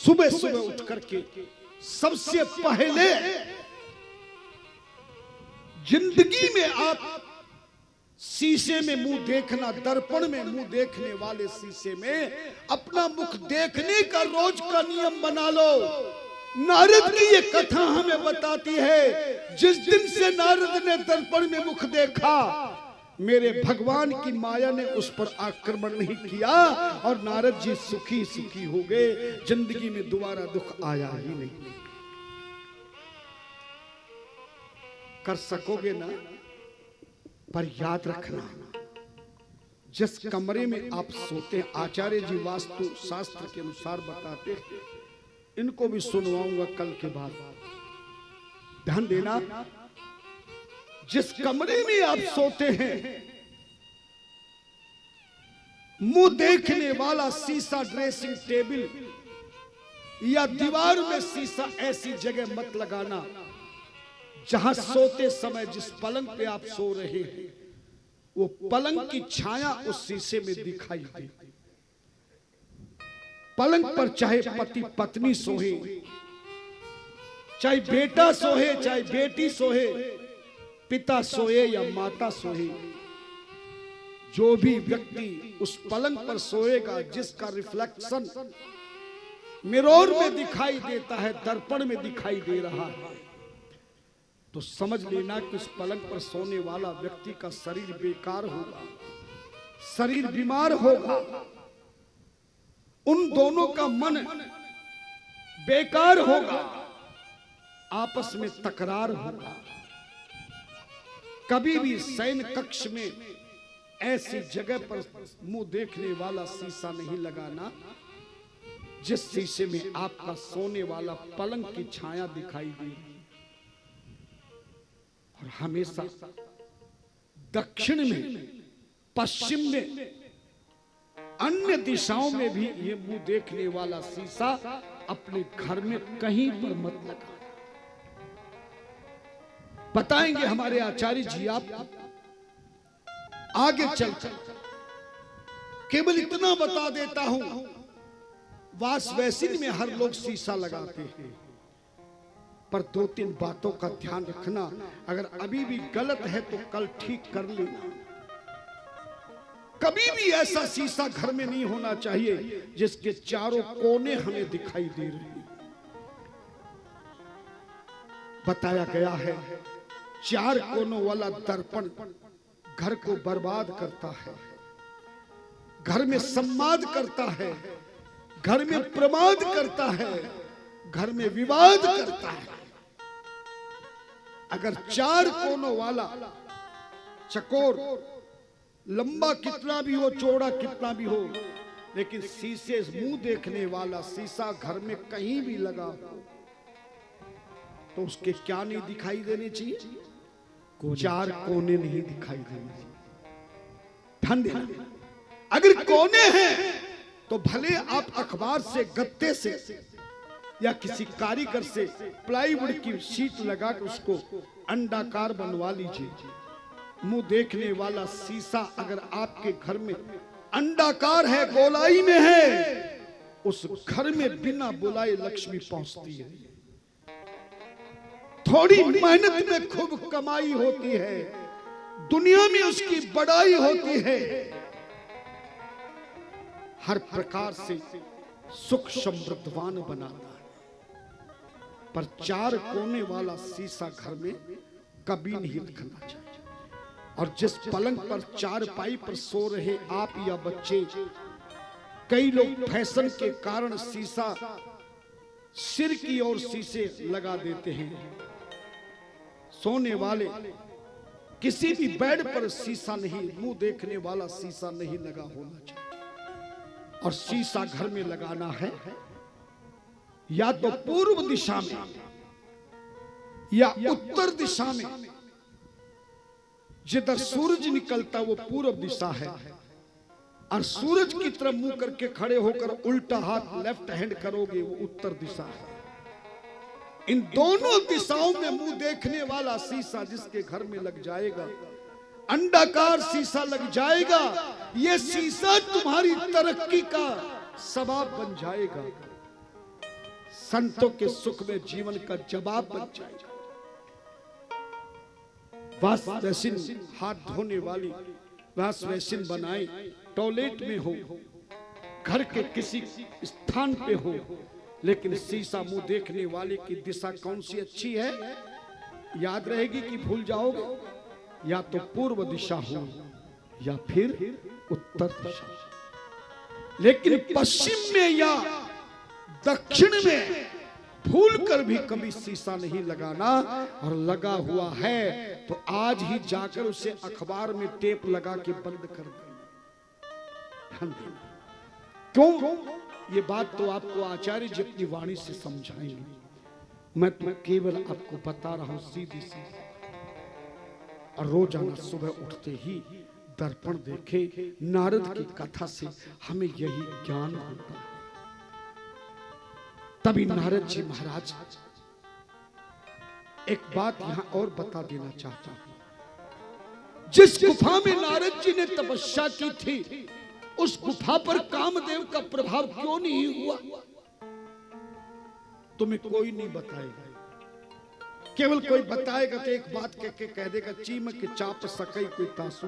सुबह सुबह उठ करके सबसे पहले जिंदगी में आप शीशे में मुंह देखना, दर्पण में मुंह देखने वाले शीशे में अपना मुख देखने का रोज का नियम बना लो। नारद की ये कथा हमें बताती है, जिस दिन से नारद ने दर्पण में मुख देखा, मेरे भगवान की माया ने उस पर आक्रमण नहीं किया और नारद जी सुखी सुखी हो गए। जिंदगी में दोबारा दुख आया ही नहीं। कर सकोगे ना? पर याद रखना, जिस कमरे में आप सोते हैं, आचार्य जी वास्तु शास्त्र के अनुसार बताते हैं, इनको भी सुनवाऊंगा कल के बाद, ध्यान देना। जिस कमरे में आप सोते हैं, मुंह देखने वाला शीशा ड्रेसिंग टेबल या दीवार में शीशा ऐसी जगह मत लगाना जहां सोते समय जिस पलंग पे आप सो रहे हैं वो पलंग की छाया उस शीशे में दिखाई दे। पलंग पर चाहे पति पत्नी सोहे, चाहे बेटा सोहे, चाहे बेटी सोहे, पिता सोए या माता सोए, जो भी व्यक्ति उस पलंग पर सोएगा जिसका रिफ्लेक्शन मिरर में दिखाई देता है, दर्पण में दिखाई दे रहा है, तो समझ लेना कि उस पलंग पर सोने वाला व्यक्ति का शरीर बेकार होगा, शरीर बीमार होगा, उन दोनों का मन बेकार होगा, आपस में तकरार होगा। कभी भी शयन कक्ष में ऐसी जगह पर मुंह देखने वाला शीशा नहीं लगाना जिस शीशे में आपका सोने वाला पलंग की छाया दिखाई दे रही। और हमेशा दक्षिण में, पश्चिम में, अन्य दिशाओं में भी ये मुंह देखने वाला शीशा अपने घर में कहीं पर मत लगा। बताएंगे हमारे आचार्य जी आप आगे चलकर। केवल इतना बता देता हूं, वास वैसिन में हर लोग शीशा लगाते हैं, पर दो तीन बातों का ध्यान रखना। अगर अभी भी गलत है तो कल ठीक कर लेना। कभी भी ऐसा शीशा घर में नहीं होना चाहिए जिसके चारों कोने हमें दिखाई दे रहे हैं। बताया गया है, चार कोनों वाला दर्पण घर को बर्बाद करता है, घर में सम्माद करता है, घर में प्रमाद करता है, घर में विवाद करता है। अगर चार कोनों वाला चकोर, लंबा कितना भी हो, चौड़ा कितना भी हो, लेकिन शीशे मुंह देखने वाला शीशा घर में कहीं भी लगा हो तो उसके क्या नहीं दिखाई देने चाहिए? चार कोने नहीं दिखाई देने चाहिए। ध्यान देना, अगर कोने हैं तो भले आप अखबार से, गत्ते से या किसी कारीगर से प्लाईवुड की शीट लगाकर उसको अंडाकार बनवा लीजिए। मुंह देखने वाला शीशा अगर आपके घर में अंडाकार है, गोलाई में है, उस घर में बिना बुलाए लक्ष्मी पहुंचती है। थोड़ी मेहनत में खूब कमाई होती है, दुनिया में उसकी बड़ाई होती है, हर प्रकार से सुख समृद्धवान बनाता है, पर चार कोने वाला शीशा घर में कभी नहीं रखना चाहिए। और जिस पलंग पर, चारपाई पर सो रहे आप या बच्चे, कई लोग फैशन के कारण शीशा सिर की ओर शीशे लगा देते हैं। सोने वाले किसी भी बेड पर शीशा नहीं, मुंह देखने वाला शीशा नहीं लगा होना चाहिए। और शीशा घर में लगाना है या तो पूर्व दिशा में या उत्तर दिशा में। जिधर सूरज निकलता वो पूर्व दिशा है, और सूरज की तरफ मुंह करके खड़े होकर उल्टा हाथ लेफ्ट हैंड करोगे वो उत्तर दिशा है। इन दोनों दिशाओं में मुंह देखने वाला शीशा जिसके घर में लग जाएगा, अंडाकार शीशा लग जाएगा, ये शीशा तुम्हारी तरक्की का सबब बन जाएगा। संतों के सुख में जीवन का जवाब बन जाएगा। वाश बेसिन, हाथ धोने वाली वाश बेसिन बनाए, टॉयलेट में हो, घर के किसी स्थान पे हो, लेकिन शीशा मुंह देखने वाले की दिशा कौन सी अच्छी है याद रहेगी कि भूल जाओगे? या तो पूर्व दिशा हो या फिर उत्तर दिशा। लेकिन पश्चिम में या दक्षिण में भूल कर भी कभी शीशा नहीं लगाना, और लगा हुआ है तो आज ही जाकर उसे अखबार में टेप लगा के बंद कर देना। क्यों? ये बात तो आपको आचार्य जी अपनी वाणी से समझाएंगे, मैं तो केवल आपको बता रहा हूं सीधी सीधी। और रोजाना सुबह उठते ही दर्पण देखे, नारद की कथा से हमें यही ज्ञान होता है। तभी नारद जी महाराज एक बात यहां और बता देना चाहता हूं। जिस गुफा में नारद जी ने तपस्या की थी, उस गुफा पर कामदेव का प्रभाव क्यों नहीं हुआ? तुम्हें कोई नहीं बताएगा। केवल कोई बताएगा तो एक बात कह देगा, चीम के चाप सकई कोई तासु,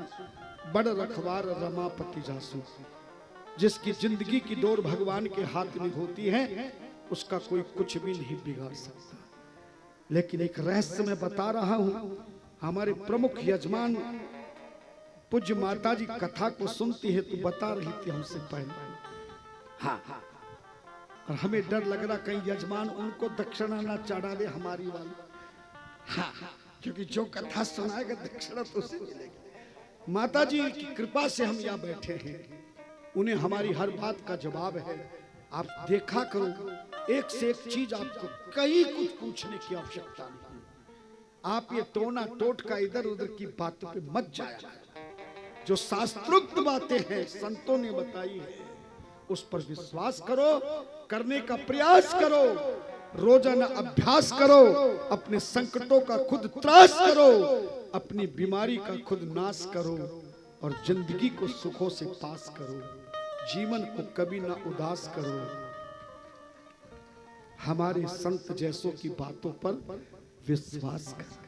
बड़ रखवार रमापति जासु। जिसकी जिंदगी की डोर भगवान के हाथ में होती है, उसका कोई कुछ भी नहीं बिगाड़ सकता। लेकिन एक रहस्य मैं बता रहा हूं, हमारे प्रमुख यजमान पूज्य माता जी कथा को सुनती है तो बता रही थी हमसे पहले। हाँ, और हमें डर लग रहा कहीं यजमान उनको दक्षिणा ना चढ़ा दे हमारी वाली। हाँ, क्योंकि जो कथा सुनाएगा दक्षिणा तो उसे मिलेगी। माता जी की कृपा से हम यहाँ बैठे हैं, उन्हें हमारी हर बात का जवाब है। आप देखा करो, एक से एक चीज आपको कहीं कुछ पूछने की आवश्यकता नहीं। आप ये टोना टोटका इधर उधर की बातों पे मत जाया। जो शास्त्रोक्त बातें हैं, संतों ने बताई है, उस पर विश्वास करो, करने का प्रयास करो, रोजाना अभ्यास करो, अपने संकटों का खुद त्रास करो, अपनी बीमारी का खुद नाश करो, और जिंदगी को सुखों से पास करो, जीवन को कभी ना उदास करो। हमारे संत जैसों की बातों पर विश्वास करो।